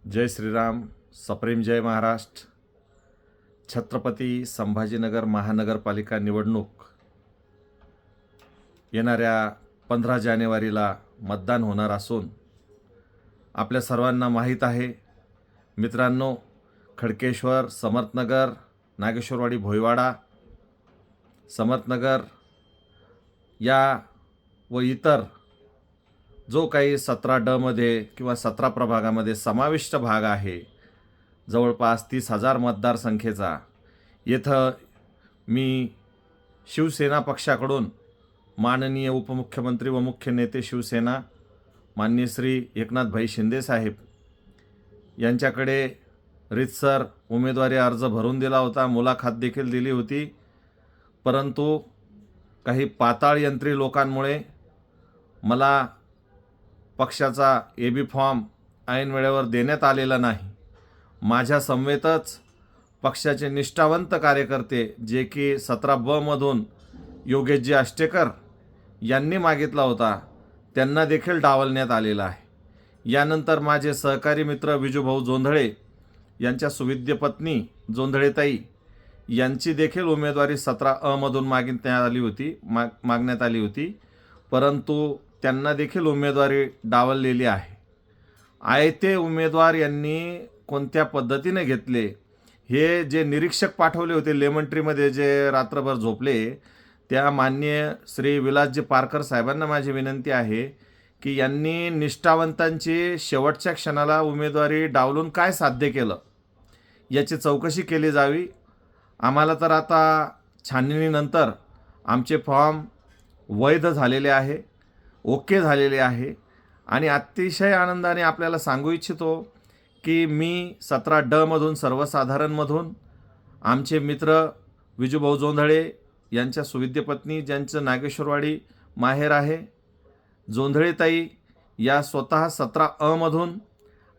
जय श्रीराम, सप्रेम जय महाराष्ट्र. छत्रपती संभाजीनगर महानगरपालिका निवडणूक येणाऱ्या 15 जानेवारीला मतदान होणार असून आपल्या सर्वांना माहीत आहे मित्रांनो, खडकेश्वर, समर्थनगर, नागेश्वरवाडी, भोईवाडा, समर्थनगर या व इतर जो काही 17D मध्ये किंवा 17 प्रभागामध्ये समाविष्ट भाग आहे, जवळपास 30,000 मतदारसंख्येचा, येथं मी शिवसेना पक्षाकडून माननीय उपमुख्यमंत्री व मुख्य नेते शिवसेना माननीय श्री एकनाथभाई शिंदे साहेब यांच्याकडे रीतसर उमेदवारी अर्ज भरून दिला होता, मुलाखत देखील दिली होती. परंतु काही पाताळ यंत्री लोकांमुळे मला पक्षाचा AB फॉर्म ऐन वेळेवर देण्यात आलेला नाही. माझ्या समवेतच पक्षाचे निष्ठावंत कार्यकर्ते जे की 17B मधून योगेशजी आष्टेकर यांनी मागितला होता, त्यांना देखील डावलण्यात आलेला आहे. यानंतर माझे सहकारी मित्र विजूभाऊ जोंधळे यांच्या सुविद्य पत्नी जोंधळेताई यांची देखील उमेदवारी 17A मधून मागण्यात आली होती, परंतु त्यांना देखील उमेदवारी डावललेली आहे. आयते उमेदवार यांनी कोणत्या पद्धतीने घेतले, हे जे निरीक्षक पाठवले होते लेमन ट्रीमध्ये जे रात्रभर झोपले, त्या माननीय श्री विलासजी पारकर साहेबांना माझी विनंती आहे की यांनी निष्ठावंतांची शेवटच्या क्षणाला उमेदवारी डावलून काय साध्य केलं याची चौकशी केली जावी. आम्हाला तर आता छाननीनंतर आमचे फॉर्म वैध झालेले आहे, ओके झालेले आहे आणि अतिशय आनंदाने आपल्याला सांगू इच्छितो की मी 17D मधून सर्वसाधारणमधून आमचे मित्र विजूभाऊ जोंधळे यांच्या सुविद्य पत्नी ज्यांचं नागेश्वरवाडी माहेर आहे, जोंधळेताई या स्वतः 17A मधून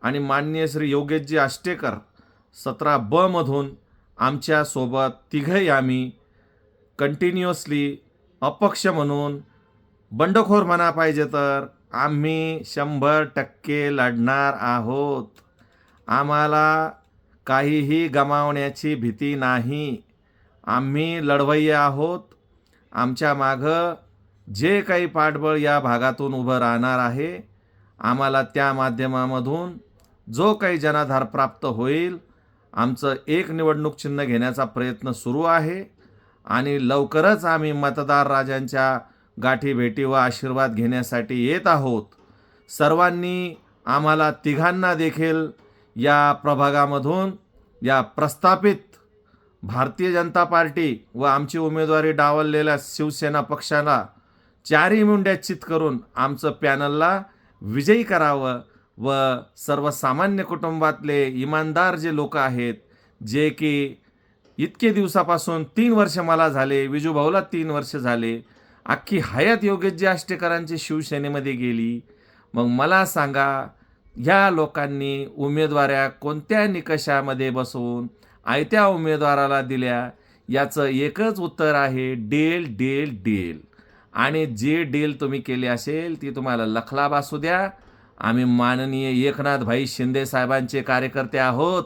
आणि माननीय श्री योगेशजी आष्टेकर 17B मधून आमच्यासोबत तिघही आम्ही कंटिन्युअसली अपक्ष म्हणून, बंडखोर म्हणा पाहिजे तर, आम्ही 100% लढणार आहोत. आम्हाला काहीही गमावण्याची भीती नाही. आम्ही लढवय्ये आहोत. आमच्या मागं जे काही पाठबळ या भागातून उभं राहणार आहे, आम्हाला त्या माध्यमामधून जो काही जनाधार प्राप्त होईल, आमचं एक निवडणूक चिन्ह घेण्याचा प्रयत्न सुरू आहे आणि लवकरच आम्ही मतदार राजांच्या गाठी भेटी व आशीर्वाद घेण्यासाठी येत आहोत. सर्वांनी आम्हाला तिघांना देखील या प्रभागामधून या प्रस्थापित भारतीय जनता पार्टी व आमची उमेदवारी डावललेल्या शिवसेना पक्षाला चारी मुंड्या चित करून आमचं पॅनलला विजयी करावं व सर्वसामान्य कुटुंबातले इमानदार जे लोक आहेत, जे की इतके दिवसापासून 3 वर्ष मला झाले, विजूभाऊला 3 वर्ष झाले, अख्खी हयात योगेशजी आष्टेकरांची शिवसेनेमध्ये गेली. मग मला सांगा, ह्या लोकांनी उमेदवाऱ्या कोणत्या निकषामध्ये बसवून आयत्या उमेदवाराला दिल्या? याचं एकच उत्तर आहे, डील डील डील. आणि जे डील तुम्ही केली असेल ती तुम्हाला लखलाभ असू द्या. आम्ही माननीय एकनाथभाई शिंदे साहेबांचे कार्यकर्ते आहोत.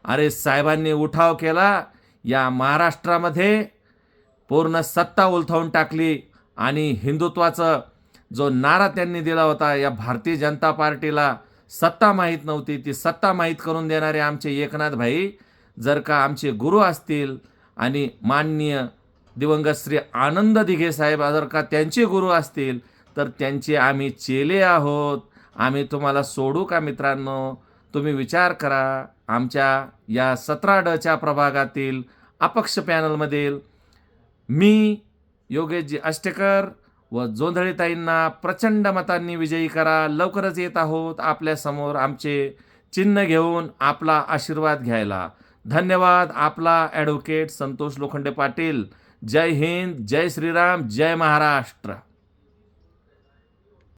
अरे साहेबांनी उठाव केला, या महाराष्ट्रामध्ये पूर्ण सत्ता उलथवून टाकली आणि हिंदुत्वाचा जो नारा त्यांनी दिला होता, या भारतीय जनता पार्टीला सत्ता माहीत नव्हती, ती सत्ता माहीत करून देणारे आमचे एकनाथ भाई जर का आमचे गुरु असतील आणि माननीय दिवंगत श्री आनंद दिघे साहेब जर का त्यांचे गुरु असतील, तर त्यांचे आम्ही चेले आहोत. आम्ही तुम्हाला सोडू का मित्रांनो? तुम्ही विचार करा. आमच्या या 17Dच्या प्रभागातील अपक्ष पॅनलमधील मी योगेशजी आष्टेकर व जोंधळेताईंना प्रचंड मतांनी विजयी करा. लवकरच येत आहोत आपल्यासमोर आमचे चिन्ह घेऊन आपला आशीर्वाद घ्यायला. धन्यवाद. आपला ॲडव्होकेट संतोष लोखंडे पाटील. जय हिंद, जय श्रीराम, जय महाराष्ट्र.